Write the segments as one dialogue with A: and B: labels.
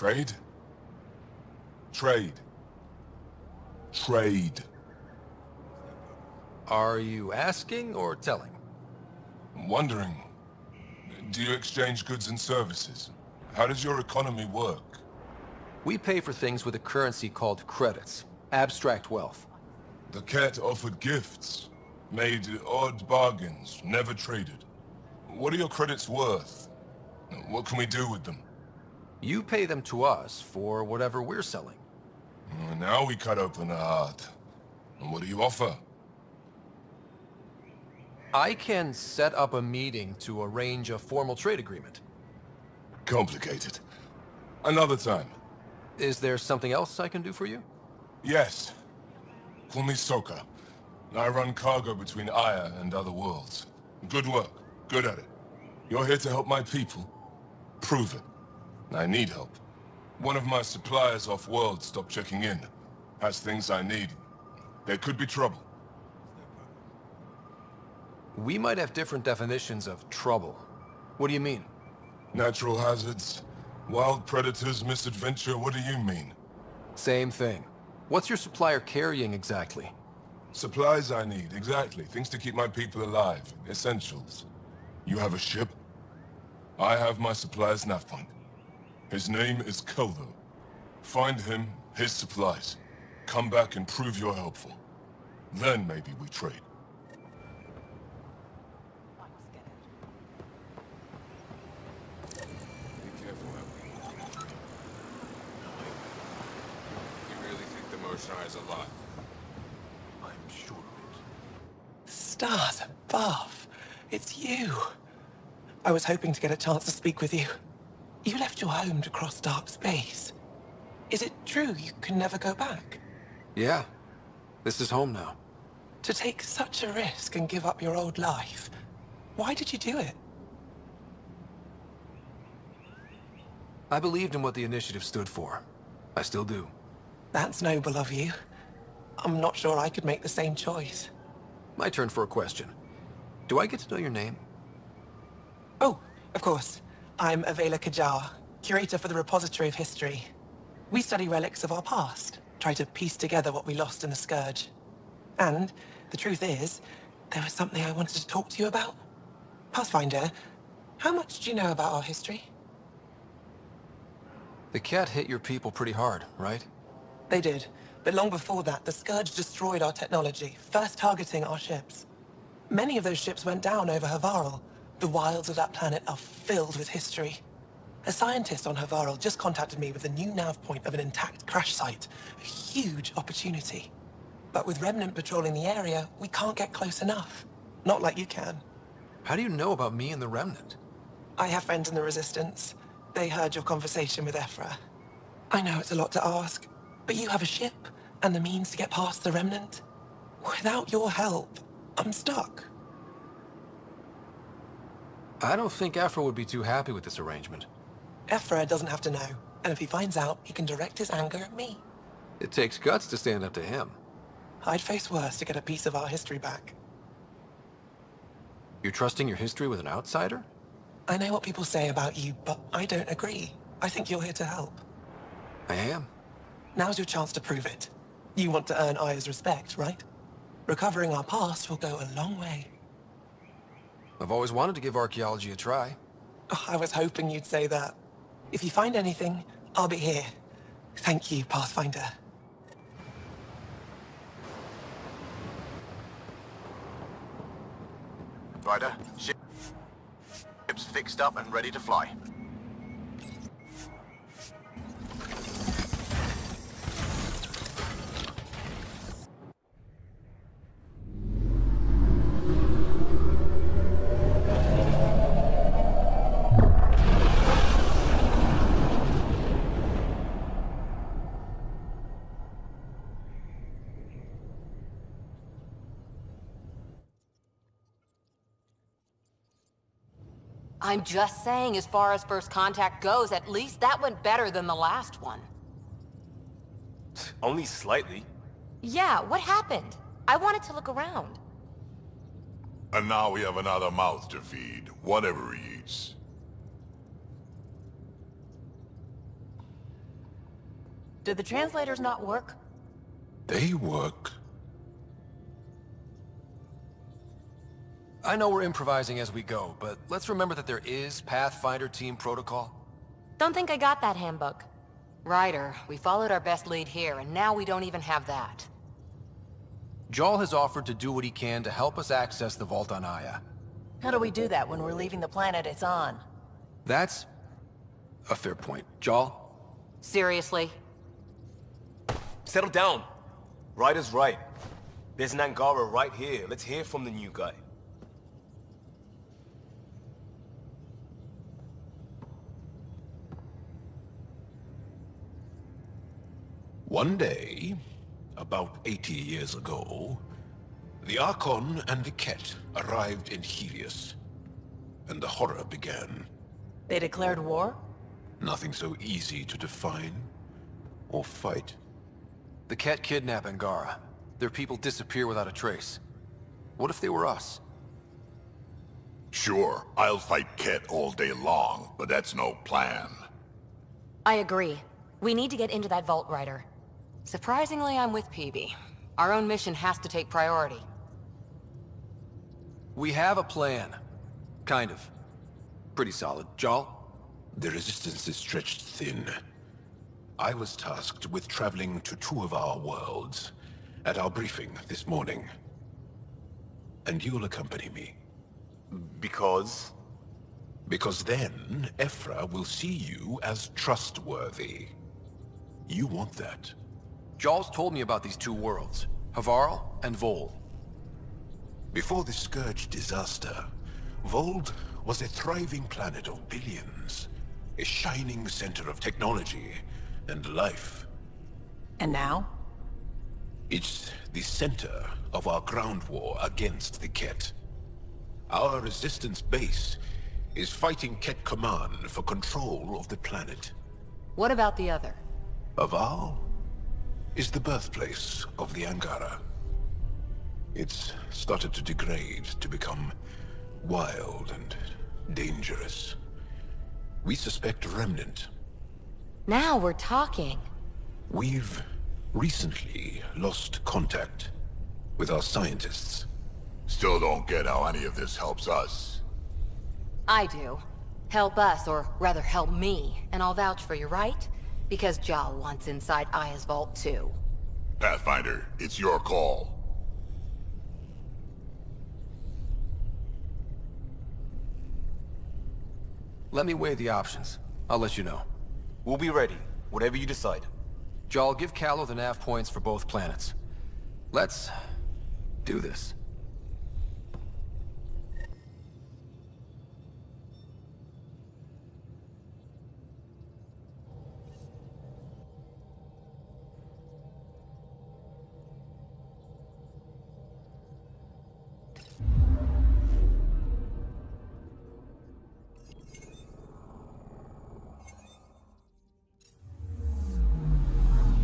A: Trade? Trade. Trade.
B: Are you asking or telling?
A: I'm wondering, do you exchange goods and services? How does your economy work?
B: We pay for things with a currency called credits. Abstract wealth.
A: The cat offered gifts, made odd bargains, never traded. What are your credits worth? What can we do with them?
B: You pay them to us for whatever we're selling.
A: Now we cut open a heart. And what do you offer?
B: I can set up a meeting to arrange a formal trade agreement.
A: Complicated. Another time.
B: Is there something else I can do for you?
A: Yes. Call me Soka. I run cargo between Aya and other worlds. Good work. Good at it. You're here to help my people. Prove it. I need help. One of my suppliers off-world stopped checking in. Has things I need. There could be trouble.
B: We might have different definitions of trouble. What do you mean?
A: Natural hazards, wild predators, misadventure, what do you mean?
B: Same thing. What's your supplier carrying exactly?
A: Supplies I need, exactly. Things to keep my people alive. Essentials. You have a ship? I have my supplier's nav point. His name is Koldo. Find him, his supplies. Come back and prove you're helpful. Then maybe we trade.
C: Be careful out there. You really think the Motion Eye's alive?
A: I'm sure of it.
D: Stars above. It's you. I was hoping to get a chance to speak with you. You left your home to cross dark space. Is it true you can never go back?
B: Yeah. This is home now.
D: To take such a risk and give up your old life, why did you do it?
B: I believed in what the initiative stood for. I still do.
D: That's noble of you. I'm not sure I could make the same choice.
B: My turn for a question. Do I get to know your name?
D: Oh, of course. I'm Avela Kajar, curator for the Repository of History. We study relics of our past, try to piece together what we lost in the Scourge. And the truth is, there was something I wanted to talk to you about. Pathfinder, how much do you know about our history?
B: The cat hit your people pretty hard, right?
D: They did, but long before that, the Scourge destroyed our technology, first targeting our ships. Many of those ships went down over Havarl. The wilds of that planet are filled with history. A scientist on Havarl just contacted me with a new nav point of an intact crash site. A huge opportunity. But with Remnant patrolling the area, we can't get close enough. Not like you can.
B: How do you know about me and the Remnant?
D: I have friends in the Resistance. They heard your conversation with Ephra. I know it's a lot to ask, but you have a ship and the means to get past the Remnant. Without your help, I'm stuck.
B: I don't think Afro would be too happy with this arrangement.
D: Ephra doesn't have to know, and if he finds out, he can direct his anger at me.
B: It takes guts to stand up to him.
D: I'd face worse to get a piece of our history back.
B: You're trusting your history with an outsider?
D: I know what people say about you, but I don't agree. I think you're here to help.
B: I am.
D: Now's your chance to prove it. You want to earn Aya's respect, right? Recovering our past will go a long way.
B: I've always wanted to give archaeology a try.
D: Oh, I was hoping you'd say that. If you find anything, I'll be here. Thank you, Pathfinder.
E: Ryder, ship's fixed up and ready to fly.
F: I'm just saying, as far as first contact goes, at least that went better than the last one.
G: Only slightly.
F: Yeah, what happened? I wanted to look around.
H: And now we have another mouth to feed, whatever he eats.
F: Did the translators not work?
A: They work.
B: I know we're improvising as we go, but let's remember that there is Pathfinder team protocol.
F: Don't think I got that handbook. Ryder, we followed our best lead here, and now we don't even have that.
B: Jarl has offered to do what he can to help us access the vault on Aya.
G: How do we do that when we're leaving the planet it's on?
B: That's a fair point. Jarl?
F: Seriously?
I: Settle down. Ryder's right. There's an Angara right here. Let's hear from the new guy.
J: One day, about 80 years ago, the Archon and the Ket arrived in Helios, and the horror began.
G: They declared war?
J: Nothing so easy to define or fight.
B: The Ket kidnap Angara. Their people disappear without a trace. What if they were us?
H: Sure, I'll fight Ket all day long, but that's no plan.
F: I agree. We need to get into that vault, Ryder. Surprisingly, I'm with PB. Our own mission has to take priority.
B: We have a plan. Kind of. Pretty solid. Jarl?
J: The resistance is stretched thin. I was tasked with traveling to two of our worlds at our briefing this morning. And you'll accompany me.
I: Because?
J: Because then, Ephra will see you as trustworthy. You want that.
B: Jarl's told me about these two worlds, Havarl and Vol.
J: Before the Scourge disaster, Vold was a thriving planet of billions. A shining center of technology and life.
G: And now?
J: It's the center of our ground war against the Ket. Our resistance base is fighting Ket Command for control of the planet.
F: What about the other?
J: Havarl is the birthplace of the Angara. It's started to degrade, to become wild and dangerous. We suspect a remnant.
F: Now we're talking.
J: We've recently lost contact with our scientists.
H: Still don't get how any of this helps us.
F: I do. Help us, or rather help me, and I'll vouch for you, right? Because Jarl wants inside Aya's vault too.
H: Pathfinder, it's your call.
B: Let me weigh the options. I'll let you know.
I: We'll be ready, whatever you decide.
B: Jarl, give Callow the nav points for both planets. Let's do this.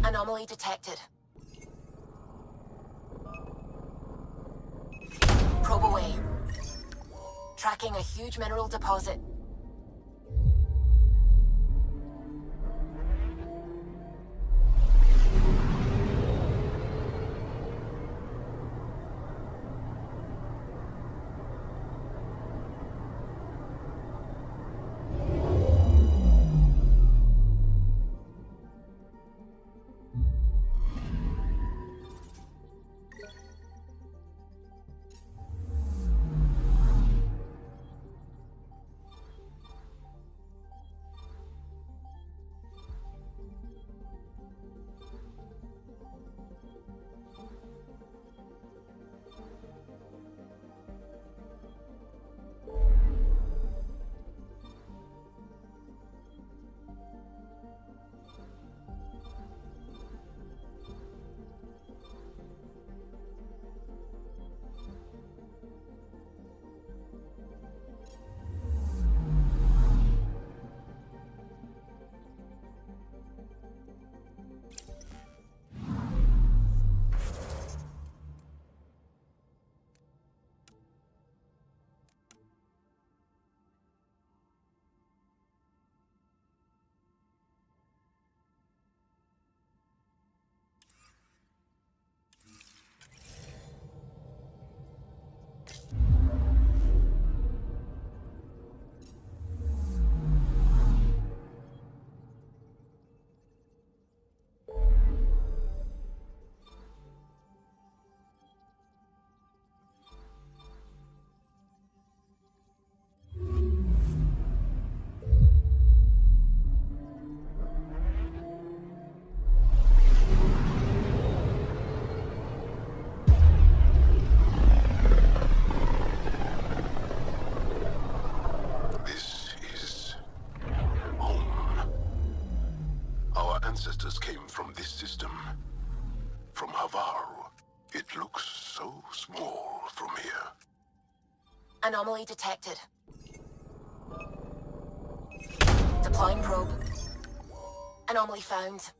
G: Anomaly detected. Probe away. Tracking a huge mineral deposit.
J: ancestors came from this system. From Havarl. It looks so small from here.
G: Anomaly detected. Deploying probe. Anomaly found.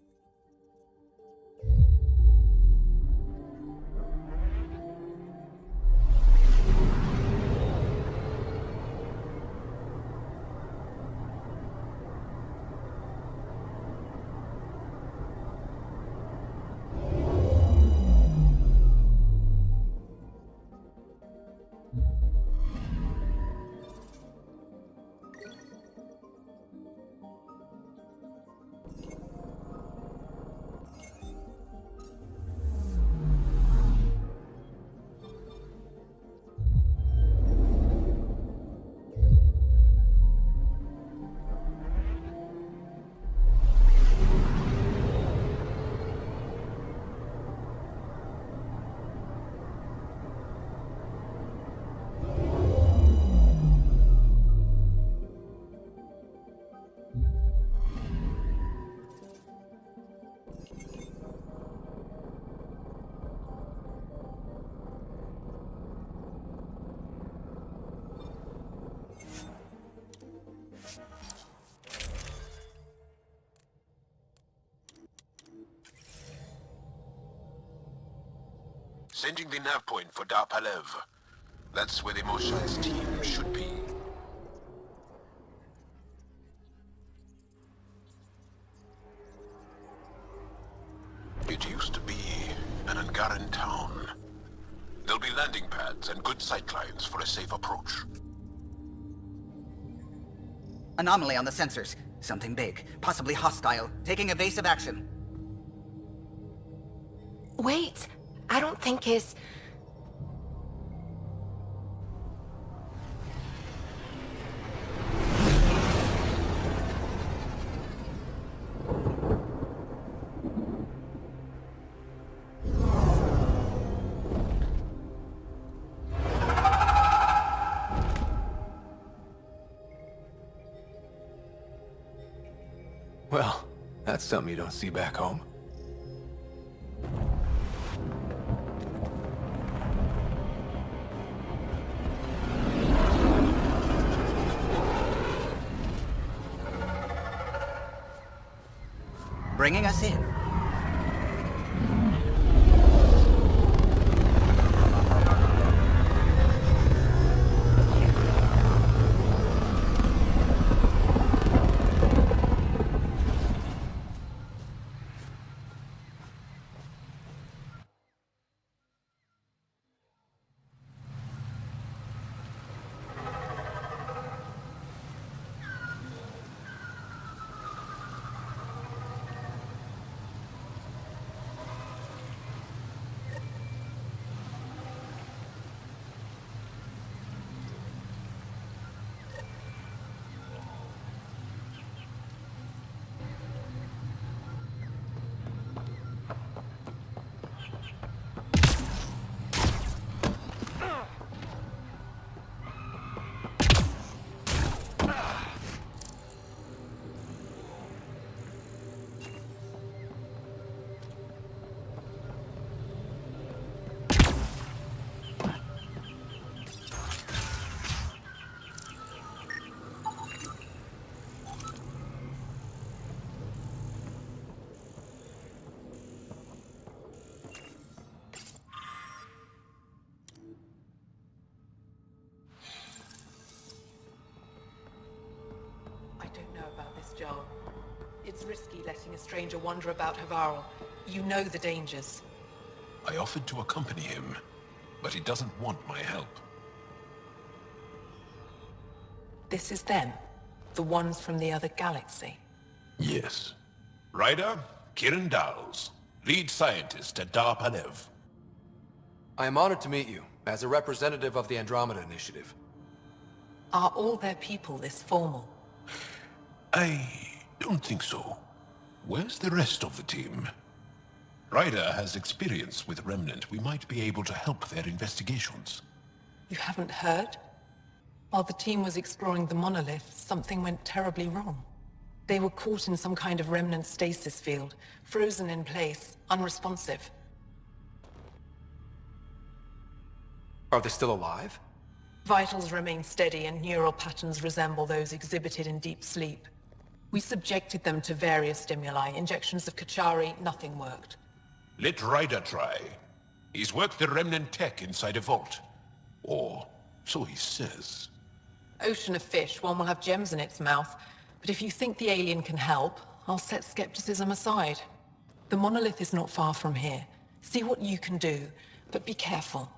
J: Sending the nav point for Dar Palev. That's where the Mosha's team should be. It used to be an Angaran town. There'll be landing pads and good sightlines for a safe approach.
K: Anomaly on the sensors. Something big, possibly hostile, taking evasive action.
G: Wait, I don't think his...
B: Well, that's something you don't see back home.
K: Bringing us in.
D: I don't know about this, Joel. It's risky letting a stranger wander about Havarl. You know the dangers.
J: I offered to accompany him, but he doesn't want my help.
D: This is them? The ones from the other galaxy?
J: Yes. Ryder, Kiran Dowles, lead scientist at Dar Palev.
B: I am honored to meet you, as a representative of the Andromeda Initiative.
D: Are all their people this formal?
J: I don't think so. Where's the rest of the team? Ryder has experience with Remnant. We might be able to help their investigations.
D: You haven't heard? While the team was exploring the monolith, something went terribly wrong. They were caught in some kind of remnant stasis field, frozen in place, unresponsive.
B: Are they still alive?
D: Vitals remain steady and neural patterns resemble those exhibited in deep sleep. We subjected them to various stimuli, injections of Kachari, nothing worked.
J: Let Ryder try. He's worked the remnant tech inside a vault. Or so he says.
D: Ocean of fish, one will have gems in its mouth. But if you think the alien can help, I'll set skepticism aside. The monolith is not far from here. See what you can do, but be careful.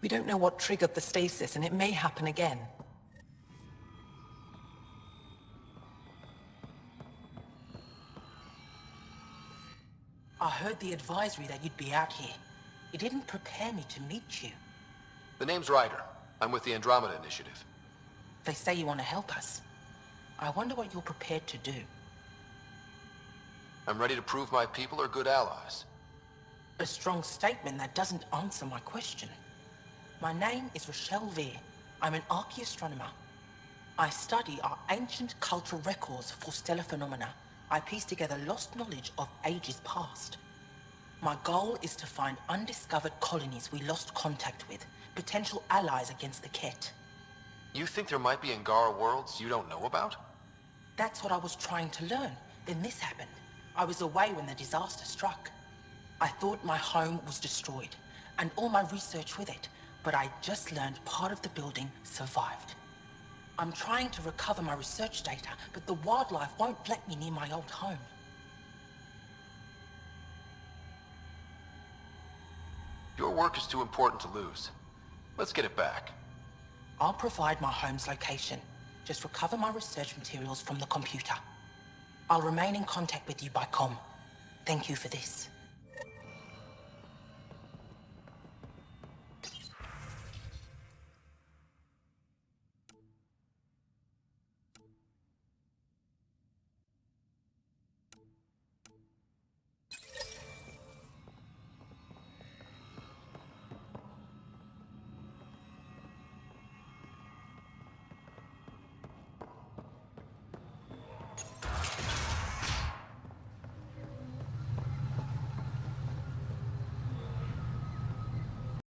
D: We don't know what triggered the stasis, and it may happen again.
L: I heard the advisory that you'd be out here. It didn't prepare me to meet you.
B: The name's Ryder. I'm with the Andromeda Initiative.
L: They say you want to help us. I wonder what you're prepared to do.
B: I'm ready to prove my people are good allies.
L: A strong statement that doesn't answer my question. My name is Rochelle Veer. I'm an archaeoastronomer. I study our ancient cultural records for stellar phenomena. I piece together lost knowledge of ages past. My goal is to find undiscovered colonies we lost contact with, potential allies against the Ket.
B: You think there might be Angara worlds you don't know about?
L: That's what I was trying to learn. Then this happened. I was away when the disaster struck. I thought my home was destroyed, and all my research with it, but I just learned part of the building survived. I'm trying to recover my research data, but the wildlife won't let me near my old home.
B: Your work is too important to lose. Let's get it back.
L: I'll provide my home's location. Just recover my research materials from the computer. I'll remain in contact with you by comm. Thank you for this.